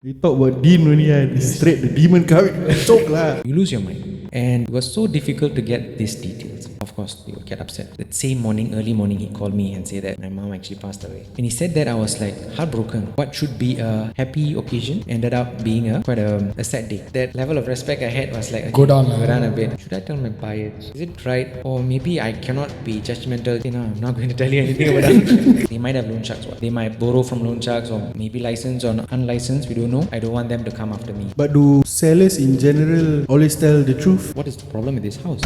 We talk about Dean only straight the demon coming. Choke lah. You lose your mind. And it was so difficult to get these details. Of course, you would get upset. That same morning, early morning, he called me and said that my mom actually passed away. When he said that, I was like heartbroken. What should be a happy occasion ended up being quite a sad day. That level of respect I had was like, okay, Go down a bit. Should I tell my buyers? Is it right? Or maybe I cannot be judgmental. You know, I'm not going to tell you anything about that. They might have loan sharks. They might borrow from loan sharks, or maybe licensed or unlicensed. We don't know. I don't want them to come after me. But do sellers in general always tell the truth? What is the problem with this house?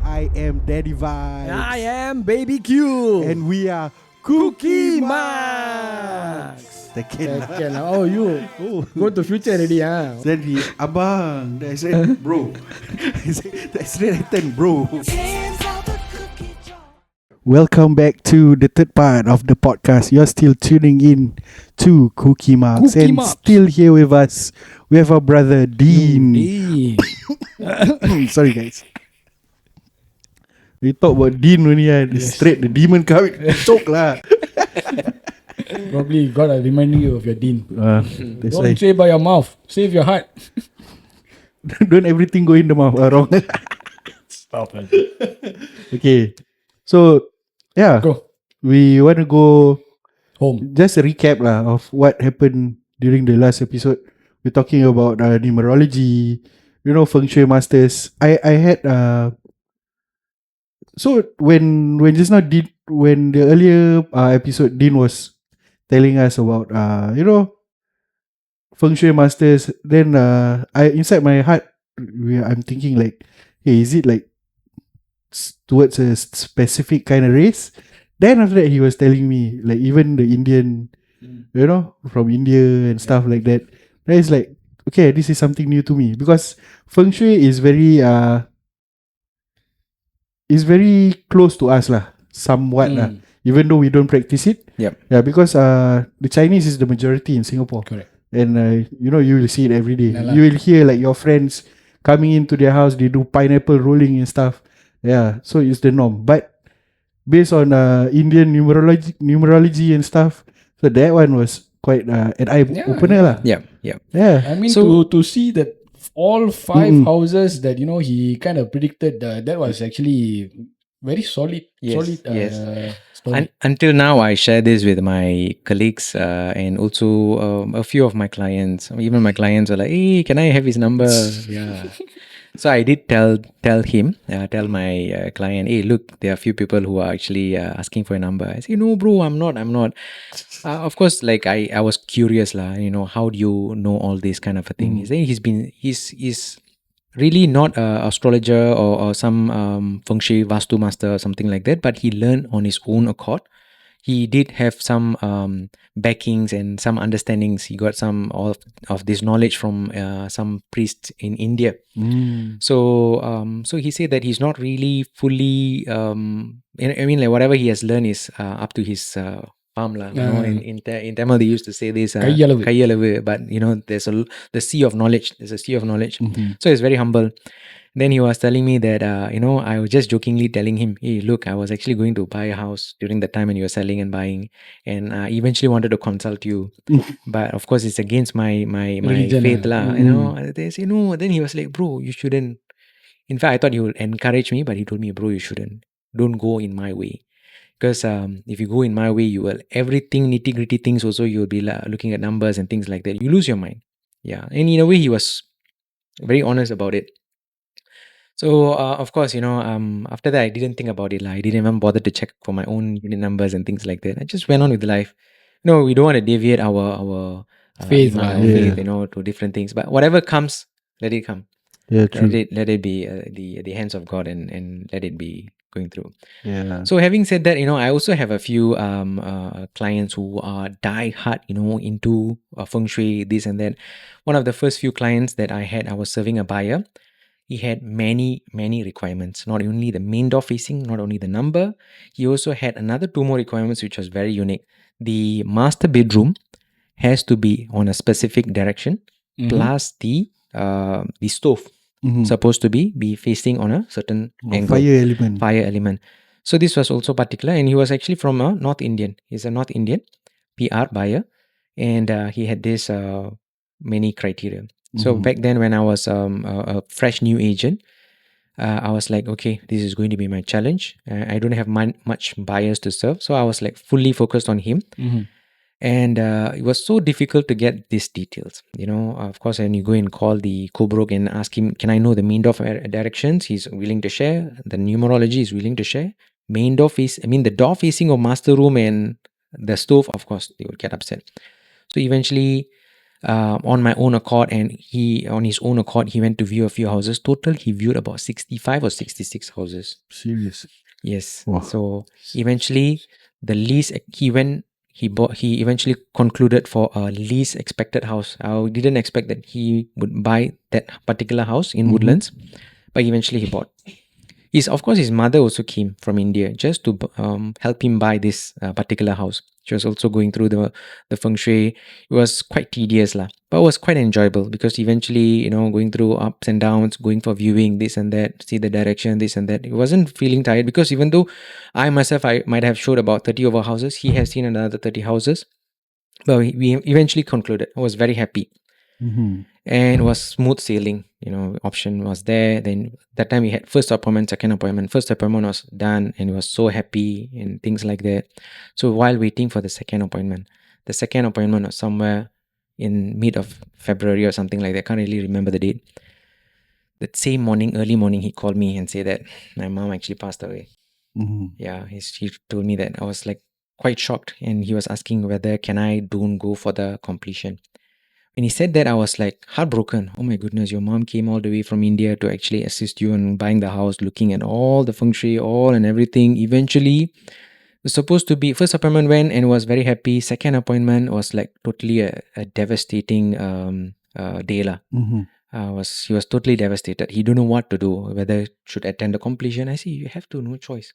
I am Daddy Vibes. I am Baby Q. And we are Cookie Marks. Second lah. Oh, you go to future already, huh? Then he, abang. Then I said, bro. I said, that's right, bro. Welcome back to the third part of the podcast. You're still tuning in to Cookie Marks. Cookie and Marks. Still here with us, we have our brother Dean. Sorry guys. We talk about Dean only straight the demon coming. Choke lah. Probably God reminding you of your Dean. That's Don't why. say by your mouth. Save your heart. Don't everything go in the mouth. Wrong. Stop it. Okay. So yeah, Go we want to go home. just a recap lah of what happened during the last episode. We're talking about numerology, Feng Shui masters. I had so when just now when the earlier episode Dean was telling us about Feng Shui masters, then I inside my heart I'm thinking like, hey, is it like towards a specific kind of race? Then after that he was telling me like even the Indian, from India and stuff like that. Then it's like, okay, this is something new to me because Feng Shui is very close to us lah, somewhat lah, even though we don't practice it. Yep. Yeah, because the Chinese is the majority in Singapore. Correct. And you will see it every day. Yalah. You will hear like your friends coming into their house, they do pineapple rolling and stuff. Yeah, so it's the norm. But based on Indian numerology and stuff, so that one was quite an eye opener lah. Yeah. Yeah. I mean, So- to see that all five houses that he kind of predicted, that was actually very solid. Yes, yes. Story. Until now, I share this with my colleagues and also a few of my clients. Even my clients are like, "Hey, can I have his number?" Yeah. So I did tell my client, "Hey, look, there are a few people who are actually asking for a number." I say, "No, bro, I'm not. Of course, like I was curious lah. How do you know all this kind of a thing? He say he's really not an astrologer or some Feng Shui Vaastu master or something like that, but he learned on his own accord. He did have some backings and some understandings. He got some of this knowledge from some priests in India. So he said that he's not really fully. Like whatever he has learned is up to his palm lah. In Tamil they used to say this Kaiyalavu. Kaiyalavu, but there's the sea of knowledge. There's a sea of knowledge. So he's very humble. Then he was telling me that, I was just jokingly telling him, hey, look, I was actually going to buy a house during the time when you were selling and buying, and I eventually wanted to consult you. But of course, it's against my Religion, faith lah. They say, no. Then he was like, bro, you shouldn't. In fact, I thought he would encourage me, but he told me, bro, you shouldn't. Don't go in my way. Because if you go in my way, you will, everything, nitty-gritty things also, you'll be looking at numbers and things like that. You lose your mind. Yeah. And in a way, he was very honest about it. So, of course, after that, I didn't think about it. I didn't even bother to check for my own unit numbers and things like that. I just went on with life. We don't want to deviate our Faith, iman, our yeah. faith, to different things. But whatever comes, let it come. Yeah, true. Let it be the hands of God and let it be going through. Yeah. So having said that, I also have a few clients who are die hard, into Feng Shui, this and that. One of the first few clients that I had, I was serving a buyer. He had many, many requirements. Not only the main door facing, not only the number. He also had another 2 more requirements, which was very unique. The master bedroom has to be on a specific direction, plus the stove supposed to be facing on a certain angle. Fire element. So this was also particular, and he was actually from a North Indian. He's a North Indian PR buyer, and he had this many criteria. So back then, when I was a fresh new agent, I was like, okay, this is going to be my challenge. I don't have much buyers to serve, so I was like fully focused on him. And it was so difficult to get these details. Of course, when you go and call the co-broke and ask him, can I know the main door directions? He's willing to share. The numerology is willing to share. The door facing of master room and the stove, of course, they would get upset. So eventually, on my own accord, and on his own accord, he went to view a few houses. Total, he viewed about 65 or 66 houses. Serious. Yes. Wow. So eventually, the lease he eventually concluded for a least expected house. I didn't expect that he would buy that particular house in Woodlands, but eventually he bought. Of course, his mother also came from India just to help him buy this particular house. She was also going through the Feng Shui. It was quite tedious, but it was quite enjoyable because eventually, going through ups and downs, going for viewing, this and that, see the direction, this and that. It wasn't feeling tired because even though I myself, I might have showed about 30 over houses, he has seen another 30 houses. But we eventually concluded. I was very happy. And it was smooth sailing. Option was there. Then that time we had first appointment, second appointment. First appointment was done and was so happy and things like that. So while waiting for the second appointment was somewhere in mid of February or something like that. I can't really remember the date. That same morning, early morning, he called me and said that my mom actually passed away. Yeah, he told me that. I was like quite shocked, and he was asking whether can I don't go for the completion. When he said that, I was like heartbroken. Oh my goodness, your mom came all the way from India to actually assist you in buying the house, looking at all the feng shui, all and everything. Eventually, it was supposed to be, first appointment went and was very happy. Second appointment was like totally a devastating day. He was totally devastated. He don't know what to do, whether should attend the completion. I say, you have to, no choice.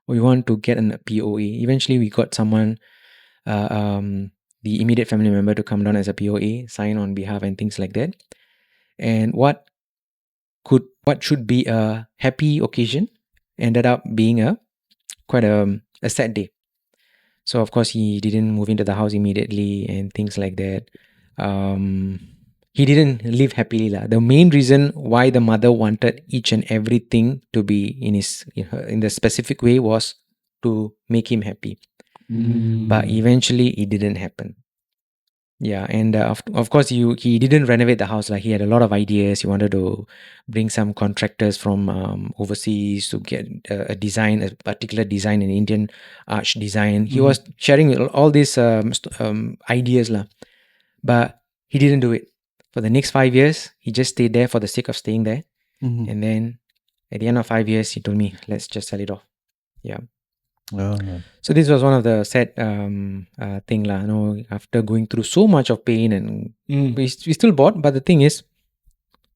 Or you want to get an POA. Eventually, we got someone, the immediate family member, to come down as a POA, sign on behalf and things like that. And what should be a happy occasion ended up being quite a sad day. So of course he didn't move into the house immediately and things like that. He didn't live happily. The main reason why the mother wanted each and everything to be in the specific way was to make him happy. But eventually it didn't happen. Yeah, and of course he didn't renovate the house. He had a lot of ideas. He wanted to bring some contractors from overseas to get a particular design, an Indian arch design. He was sharing all these ideas, but he didn't do it. For the next 5 years, he just stayed there for the sake of staying there. And then at the end of 5 years, he told me, let's just sell it off. Yeah. So this was one of the sad thing after going through so much of pain, and we still bought, but the thing is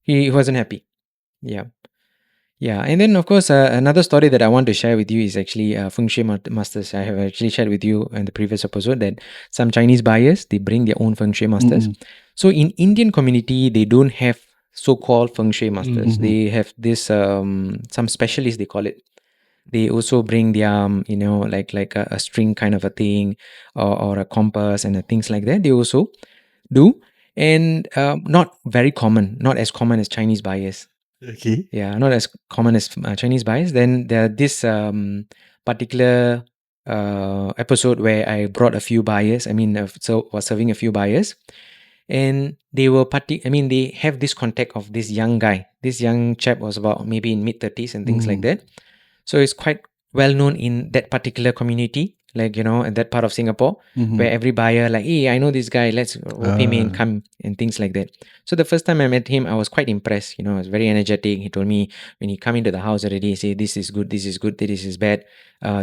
he wasn't happy. Yeah. And then of course another story that I want to share with you is actually Feng Shui masters. I have actually shared with you in the previous episode that some Chinese buyers, they bring their own Feng Shui masters. So in Indian community, they don't have so-called Feng Shui masters. They have this some specialists, they call it. They also bring their like a string kind of a thing, or a compass and things like that. They also do, and not very common, not as common as Chinese buyers. Okay. Yeah, not as common as Chinese buyers. Then there this particular episode where I brought a few buyers. So was serving a few buyers, and they were they have this contact of this young guy. This young chap was about maybe in mid-30s and things like that. So it's quite well known in that particular community, in that part of Singapore, where every buyer hey, I know this guy, let's pay me and come and things like that. So the first time I met him, I was quite impressed. I was very energetic. He told me when he come into the house already, he say this is good, this is good, this is bad.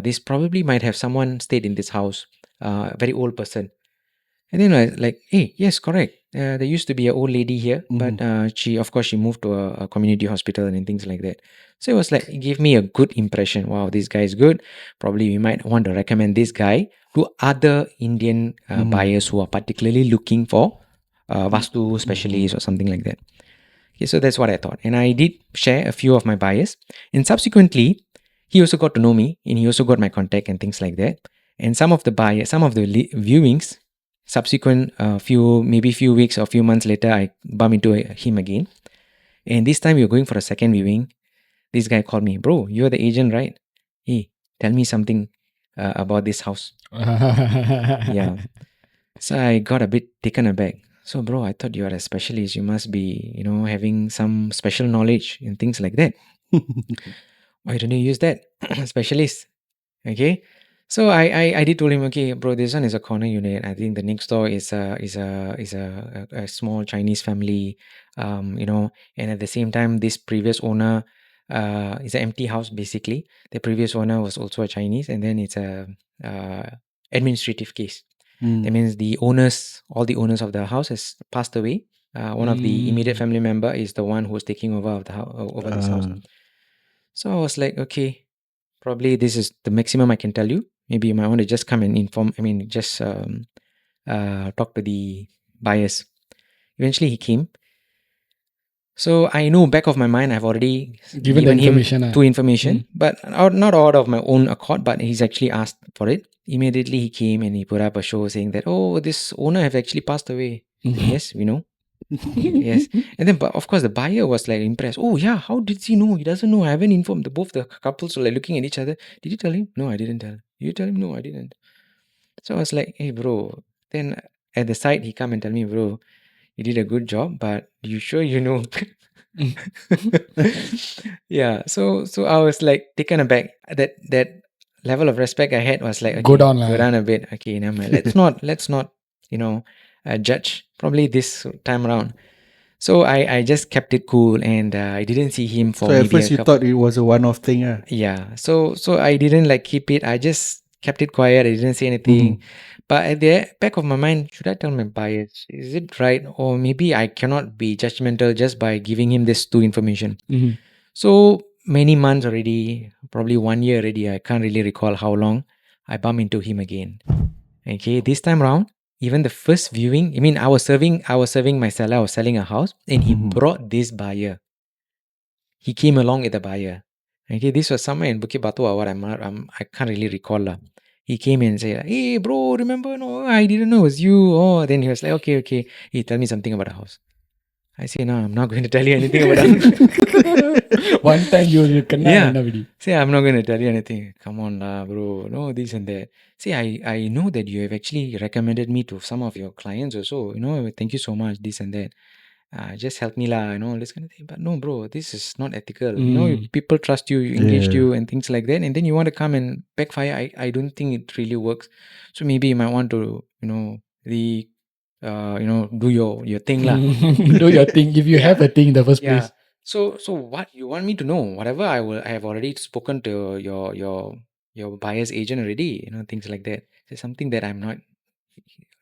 This probably might have someone stayed in this house, a very old person. And then I was like, hey, yes, correct. There used to be an old lady here, but she moved to a community hospital and things like that. So it was it gave me a good impression. Wow, this guy is good. Probably we might want to recommend this guy to other Indian buyers who are particularly looking for Vaastu specialists or something like that. Okay, so that's what I thought. And I did share a few of my buyers. And subsequently, he also got to know me, and he also got my contact and things like that. And some of the viewings, subsequent few weeks or few months later, I bump into him again. And this time we were going for a second viewing. This guy called me, bro, you're the agent, right? Hey, tell me something about this house. Yeah. So I got a bit taken aback. So, bro, I thought you are a specialist. You must be, having some special knowledge and things like that. Why don't you use that? Specialist. Okay. So I did told him, okay, bro, this one is a corner unit. I think the next door is a small Chinese family, and at the same time, this previous owner is an empty house basically. The previous owner was also a Chinese, and then it's a administrative case. That means all the owners of the house has passed away. One of the immediate family member is the one who's taking over of the over this house. So I was like, okay, probably this is the maximum I can tell you. Maybe you might want to just come and inform. I mean, just talk to the buyers. Eventually, he came. So I know back of my mind, I've already Given the him information, two information, but not out of my own accord. But he's actually asked for it. Immediately, he came and he put up a show saying that, oh, this owner have actually passed away. Yes, we know. Yes. And then, but of course, the buyer was like impressed. Oh, yeah, how did he know? He doesn't know. I haven't informed. Both the couples were like looking at each other. Did you tell him? No, I didn't tell. Did you tell him? No, I didn't. So I was like, hey, bro. Then at the side, he come and tell me, bro, you did a good job, but you sure you know? Yeah. So I was like taken aback. That level of respect I had was like, okay, Go down, go lah. down a bit. Okay, never mind. Let's not, judge. Probably this time around. So I just kept it cool, and I didn't see him for So at maybe first a you couple. thought it was a one-off thing, ah? Yeah. So I didn't like keep it. I just kept it quiet. I didn't say anything. But at the back of my mind, should I tell my buyers? Is it right? Or maybe I cannot be judgmental just by giving him this two information. So many months already, probably 1 year already. I can't really recall how long. I bump into him again. Okay, this time around, even the first viewing, I mean, I was serving my seller. I was selling a house, and he brought this buyer. He came along with the buyer. Okay, this was somewhere in Bukit Batu or what. I can't really recall lah. He came and said, "Hey, bro, remember? No, I didn't know it was you." Oh, then he was like, "Okay. He tell me something about the house." I say, "No, I'm not going to tell you anything about the house." One time you kena Yeah. nobody. Say, I'm not going to tell you anything. Come on, lah, bro. No, this and that. See, I know that you have actually recommended me to some of your clients also. Thank you so much, this and that. Just help me lah, this kind of thing. But no, bro, this is not ethical. People trust you, you engaged you and things like that. And then you want to come and backfire. I don't think it really works. So maybe you might want to, do your thing lah. Do your thing. If you have a thing in the first Yeah. place. So what you want me to know? Whatever I have already spoken to your buyer's agent already. Things like that. It's something that I'm not.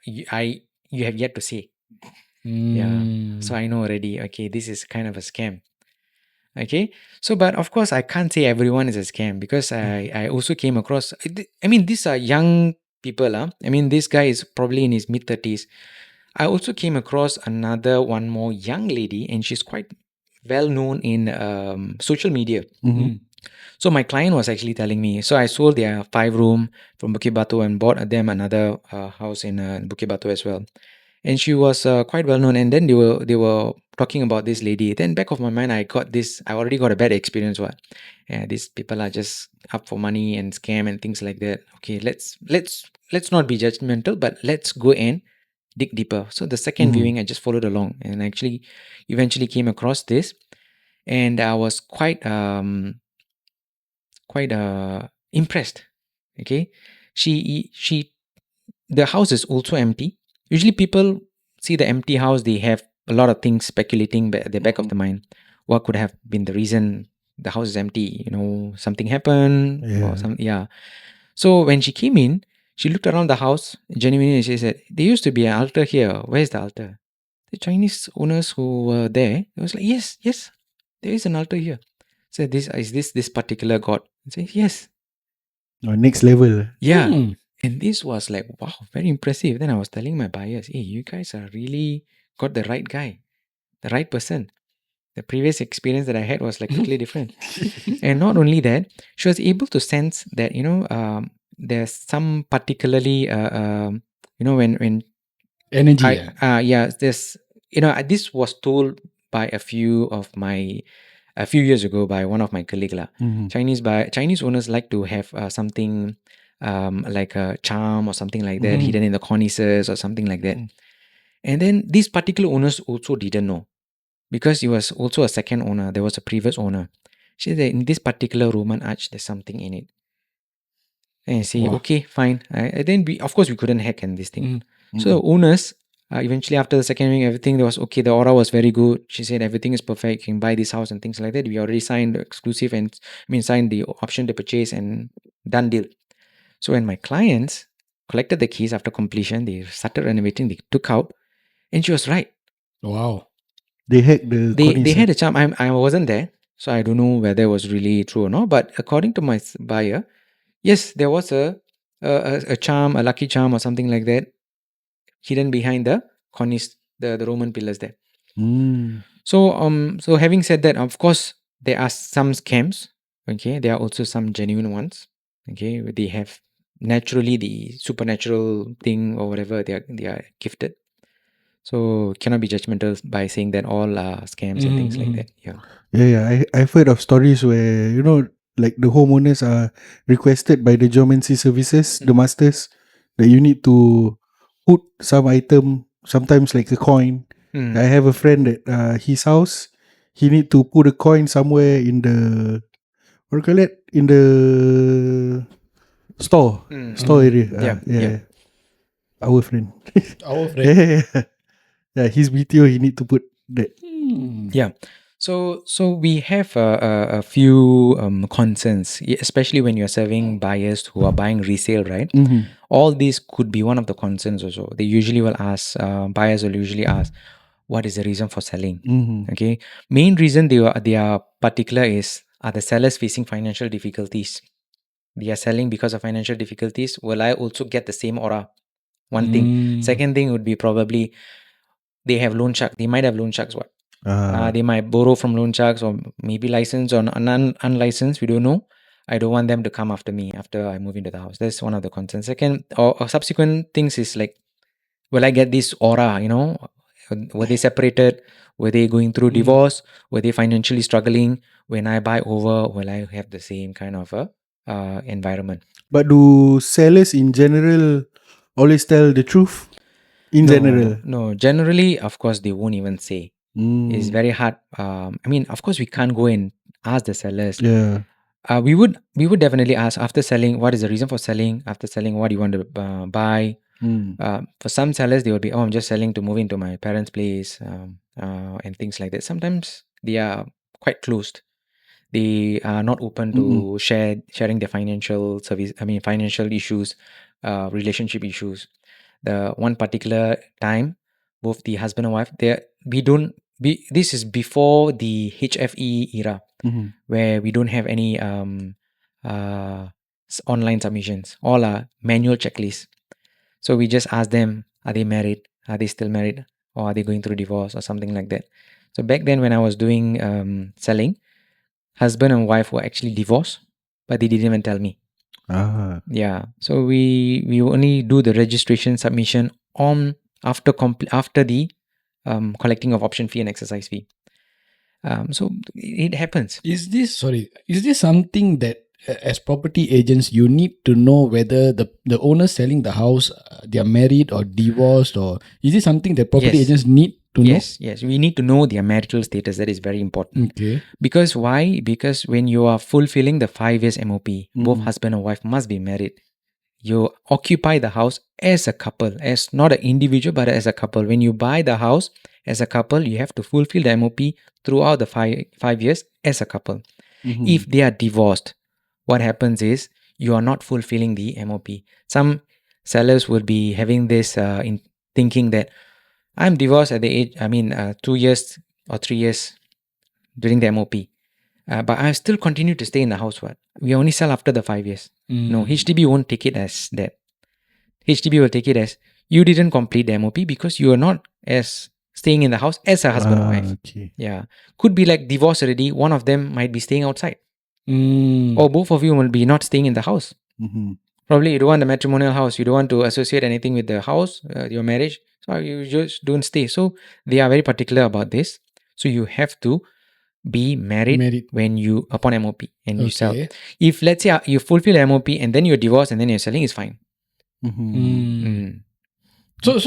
You have yet to say. Yeah. So I know already. Okay, this is kind of a scam. Okay. So, but of course, I can't say everyone is a scam because I also came across. I mean, these are young people. I mean, this guy is probably in his mid-30s. I also came across one more young lady, and she's quite well known in social media. So my client was actually telling me. So I sold their 5-room from Bukit Batu and bought them another house in Bukit Batu as well. And she was quite well known. And then they were talking about this lady. Then back of my mind, I already got a bad experience. What? Yeah, these people are just up for money and scam and things like that. Okay, let's not be judgmental, but let's go and dig deeper. So the second viewing, I just followed along and actually eventually came across this, and I was quite impressed. Okay, the house is also empty. Usually people see the empty house, they have a lot of things speculating at the back of the mind. What could have been the reason the house is empty? Something happened or something. Yeah. So when she came in, she looked around the house genuinely. She said, "There used to be an altar here. Where's the altar?" The Chinese owners who were there, it was like, yes, there is an altar here. So this particular god? I say, yes. Next level. Yeah. And this was like, wow, very impressive. Then I was telling my buyers, hey, you guys are really got the right guy, the right person. The previous experience that I had was like totally different. And not only that, she was able to sense that, there's some particularly, when Energy. This this was told by a few years ago by one of my colleague lah. Chinese owners like to have something like a charm or something like that hidden in the cornices or something like that. And then these particular owners also didn't know, because he was also a second owner. There was a previous owner. She said that in this particular Roman arch, there's something in it. And I say, okay, fine. And then of course we couldn't hack in this thing. So the owners, eventually after the second ring, everything there was okay. The aura was very good. She said everything is perfect. You can buy this house and things like that. We already signed the exclusive and signed the option to purchase and done deal. So when my clients collected the keys after completion, they started renovating. They took out, and she was right. Wow. They hacked the They had a charm. I wasn't there, so I don't know whether it was really true or not. But according to my buyer, yes, there was a charm, a lucky charm or something like that, hidden behind the cornice, the Roman pillars there. So having said that, of course there are some scams. Okay, there are also some genuine ones. Okay, they have naturally the supernatural thing or whatever they are gifted. So cannot be judgmental by saying that all are scams and things like that. Yeah. I've heard of stories where, like the homeowners are requested by the geomancy services, the masters, that you need to put some item, sometimes like a coin. I have a friend that his house, he need to put a coin somewhere in the, what do you call it? In the store area. Yeah. Our friend. Our friend. Yeah, his BTO, he need to put that. Yeah. So we have a few concerns, especially when you're serving buyers who are buying resale, right? All these could be one of the concerns also. They usually will ask, buyers will usually ask, what is the reason for selling? Okay. Main reason they are particular is, are the sellers facing financial difficulties? They are selling because of financial difficulties. Will I also get the same aura? One thing. Second thing would be probably they have loan shark. They might have loan sharks. What? They might borrow from loan sharks, or maybe licensed or unlicensed. We don't know. I don't want them to come after me after I move into the house. That's one of the concerns. Second, or subsequent things is like, will I get this aura? Were they separated? Were they going through divorce? Were they financially struggling? When I buy over, will I have the same kind of environment? But do sellers in general always tell the truth? In general? No. Generally, of course, they won't even say. It's very hard. Of course, we can't go and ask the sellers. Yeah. We would definitely ask after selling, what is the reason for selling? After selling, what do you want to buy? For some sellers, they will be, I'm just selling to move into my parents' place, and things like that. Sometimes they are quite closed. They are not open to sharing their financial issues, relationship issues. The one particular time, both the husband and wife, this is before the HFE era, where we don't have any online submissions. All are manual checklists. So we just ask them, are they married? Are they still married? Or are they going through divorce or something like that? So back then when I was doing selling, husband and wife were actually divorced, but they didn't even tell me. Yeah. So we only do the registration submission on after the collecting of option fee and exercise fee. So it happens. Is this something that as property agents you need to know whether the owner selling the house, they are married or divorced, or is this something that property agents need to know? Yes, we need to know their marital status. That is very important. Okay. Because why? Because when you are fulfilling the 5 years MOP, both husband and wife must be married. You occupy the house as a couple, as not an individual, but as a couple. When you buy the house as a couple, you have to fulfill the MOP throughout the 5 years as a couple. If they are divorced, what happens is you are not fulfilling the MOP. Some sellers would be having this in thinking that I'm divorced at the age, 2 years or 3 years during the MOP. But I still continue to stay in the house. What? We only sell after the 5 years. No, HDB won't take it as that. HDB will take it as you didn't complete the MOP because you are not as staying in the house as a husband or wife. Okay. Yeah. Could be like divorce already. One of them might be staying outside. Or both of you will be not staying in the house. Probably you don't want the matrimonial house. You don't want to associate anything with the house, your marriage. So you just don't stay. So they are very particular about this. So you have to be married when you upon MOP and you sell. Okay. If let's say you fulfill MOP and then you're divorced and then you're selling, it's fine. So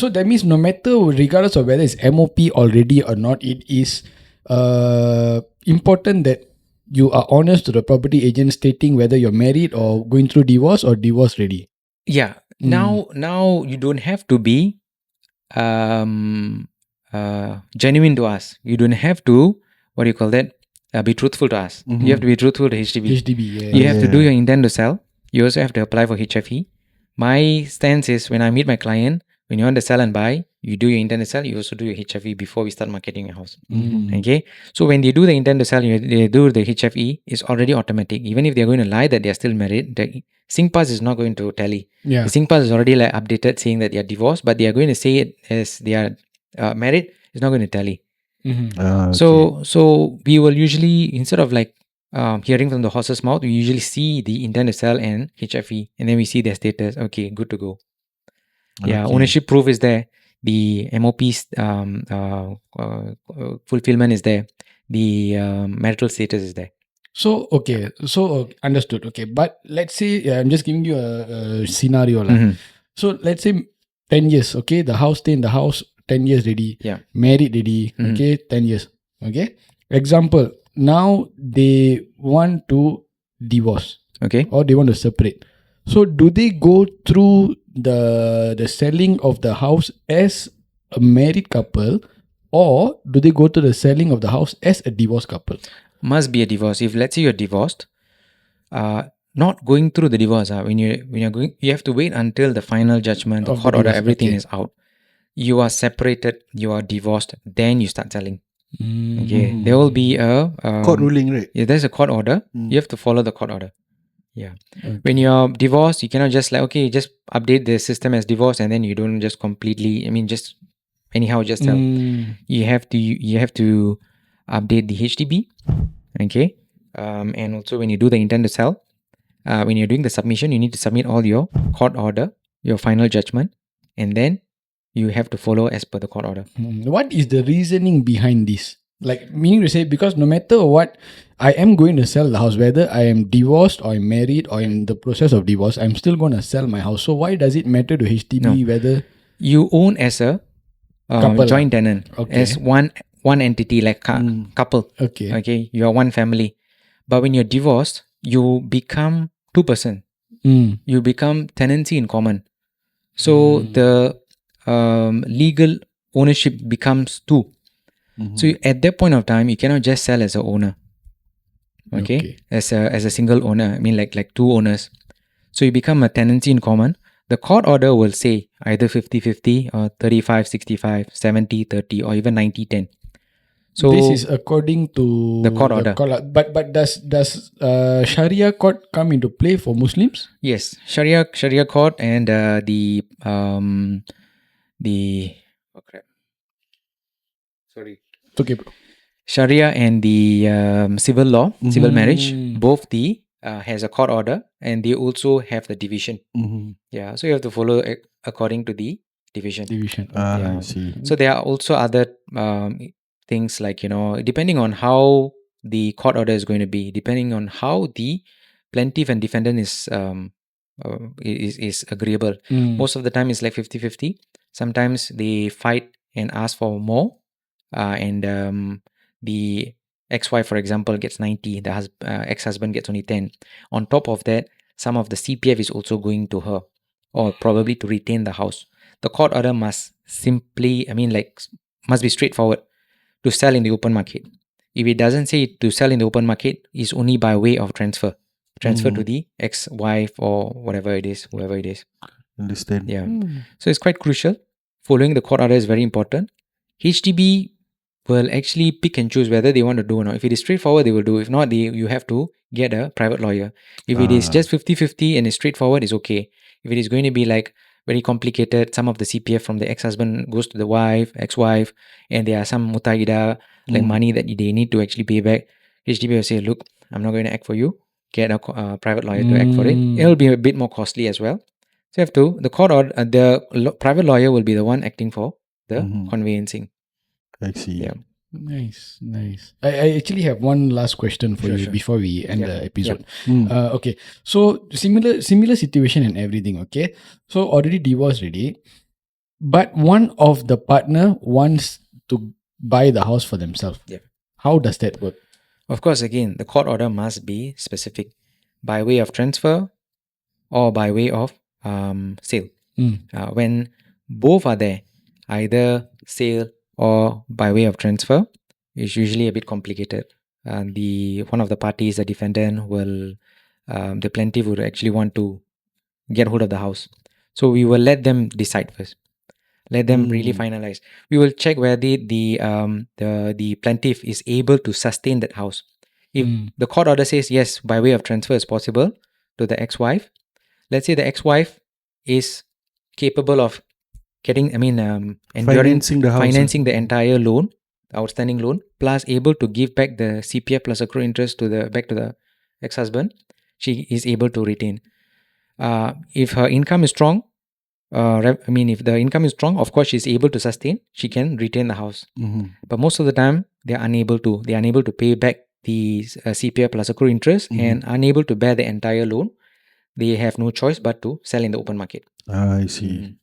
that means no matter regardless of whether it's MOP already or not, it is important that you are honest to the property agent stating whether you're married or going through divorce or divorce ready. Yeah. Now you don't have to be genuine to us. You don't have to, what do you call that? Be truthful to us. You have to be truthful to HDB. HDB, You have to do your intent to sell. You also have to apply for HFE. My stance is when I meet my client, when you want to sell and buy, you do your intent to sell, you also do your HFE before we start marketing your house. Okay. So when they do the intent to sell, they do the HFE, it's already automatic. Even if they're going to lie that they're still married, the Sync Pass is not going to tally. Yeah. The Sync Pass is already like updated saying that they are divorced, but they are going to say it as they are married. It's not going to tally. So we will usually, instead of like hearing from the horse's mouth, we usually see the intent to sell and HFE, and then we see their status. Okay, good to go. Yeah, ownership proof is there. The MOP's fulfillment is there. The marital status is there. So okay, understood. Okay, but let's say I'm just giving you a scenario lah. So let's say 10 years. Okay, the house, stay in the house 10 years ready. Yeah. Married ready. Okay, 10 years. Okay. Example. Now they want to divorce. Okay. Or they want to separate. So do they go through the selling of the house as a married couple, or do they go to the selling of the house as a divorced couple? Must be a divorce. If let's say you're divorced, not going through the divorce. When you're going, you have to wait until the final judgment, the court order, everything is out. You are separated, you are divorced, then you start selling. Okay, there will be a court ruling, right? Yeah, there's a court order. You have to follow the court order. Yeah. Okay. When you're divorced, you cannot just like, okay, just update the system as divorce and then you don't just completely, just anyhow just sell. You have to update the HDB. Okay. And also when you do the intent to sell, when you're doing the submission, you need to submit all your court order, your final judgment, and then you have to follow as per the court order. What is the reasoning behind this? Like, meaning to say, because no matter what, I am going to sell the house, whether I am divorced or I'm married or in the process of divorce, I'm still going to sell my house. So why does it matter to HDB whether you own as a joint tenant, as one entity, like couple? Okay, you are one family. But when you're divorced, you become two person. You become tenancy in common. So the legal ownership becomes two. So at that point of time, you cannot just sell as a owner. Okay? As a single owner. Like two owners. So you become a tenancy in common. The court order will say either 50-50 or 35-65, 70-30 or even 90-10. So this is according to the court order. But does Sharia court come into play for Muslims? Yes, Sharia court and the Okay, bro. Sharia and the civil law, civil marriage, both the has a court order and they also have the division. Yeah, so you have to follow according to the division. I see. So there are also other things like, depending on how the court order is going to be, depending on how the plaintiff and defendant is agreeable. Most of the time it's like 50-50. Sometimes they fight and ask for more. And the ex-wife, for example, gets 90, the ex-husband gets only 10. On top of that, some of the CPF is also going to her, or probably to retain the house. The court order must must be straightforward to sell in the open market. If it doesn't say to sell in the open market, it's only by way of transfer to the ex-wife or whatever it is, whoever it is. Understand. Yeah. So it's quite crucial. Following the court order is very important. HDB will actually pick and choose whether they want to do or not. If it is straightforward, they will do. If not, you have to get a private lawyer. If it is just 50-50 and it's straightforward, it's okay. If it is going to be like very complicated, some of the CPF from the ex-husband goes to the ex-wife, and there are some mutaida, like money that they need to actually pay back. HDB will say, look, I'm not going to act for you. Get a private lawyer to act for it. It'll be a bit more costly as well. So you have to, the court order, private lawyer will be the one acting for the conveyancing. I see. Yeah. Nice. I actually have one last question for you Sure. before we end the episode. Mm. Okay, so similar situation and everything. Okay, so already divorced already, but one of the partner wants to buy the house for themselves. Yeah. How does that work? Of course, again, the court order must be specific by way of transfer or by way of sale. When both are there, either sale or by way of transfer, it's usually a bit complicated. One of the parties, the defendant, the plaintiff would actually want to get hold of the house. So we will let them decide first. Let them really finalize. We will check whether the plaintiff is able to sustain that house. If the court order says yes, by way of transfer is possible to the ex-wife, let's say the ex-wife is capable of enduring, Financing the house. financing the entire loan, outstanding loan, plus able to give back the CPF plus accrued interest back to the ex-husband, she is able to retain. If her income is strong, if the income is strong, of course she's able to sustain. She can retain the house. But most of the time, they are unable to. They are unable to pay back the CPF plus accrued interest and unable to bear the entire loan. They have no choice but to sell in the open market. I see.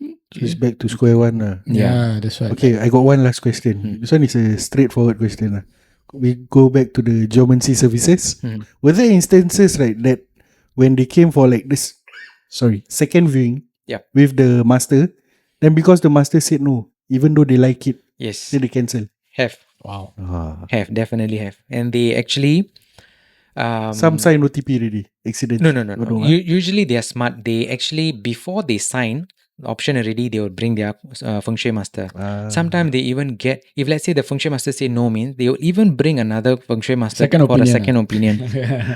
So it's back to square one. Yeah, that's right. Okay, I got one last question. This one is a straightforward question. We go back to the geomancy services. Were there instances, right, that when they came for like this, second viewing with the master, then because the master said no, even though they like it, Yes, then they cancel? have. Wow. Definitely have. And they actually Some sign OTP already. Accident. No. Usually they are smart. They actually, before they sign the option already, they will bring their Feng Shui master. Sometimes they even get, if let's say the Feng Shui master say no means, they will even bring another Feng Shui master for a second opinion.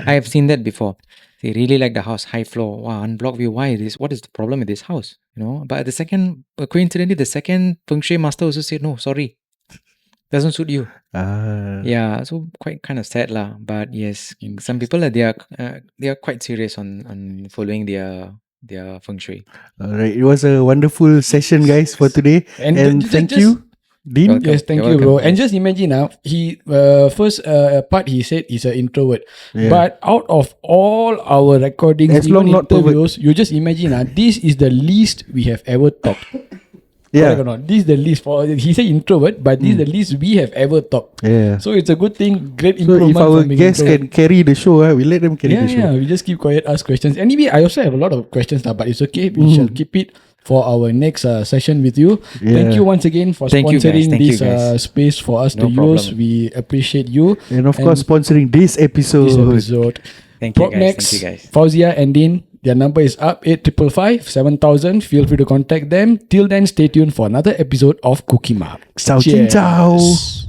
I have seen that before. They really like the house, high floor. Wow, unblocked view. Why is this? What is the problem with this house? But coincidentally, the second Feng Shui master also said no, sorry. Doesn't suit you. Yeah, so quite kind of sad lah. But yes, some people they are quite serious on following their Feng Shui. Alright, it was a wonderful session, guys, for today. And thank you, Dean. Welcome. Yes, thank You're you, bro. welcome. And just imagine now, he first part he said is an introvert, but out of all our recordings, As long even not pervert. interviews, you just imagine this is the least we have ever talked. Correct or not? This is the least. He said introvert, but this is the least we have ever talked. Yeah. So it's a good thing. Great So improvement. if our from being guests introvert. can carry the show, we let them carry the show. Yeah, we just keep quiet, ask questions. Anyway, I also have a lot of questions now, but it's okay. We shall keep it for our next session with you. Thank you once again for Thank you, guys. sponsoring Thank this you, guys. space for us No to problem. use. We appreciate you. And of course, sponsoring this episode. This episode. Thank you, guys. PropNex, Thank you, guys. Fauzia and Dean, their number is up 8555 7000. Feel free to contact them. Till then, stay tuned for another episode of Cookie Map. Ciao, chin, ciao. Cheers.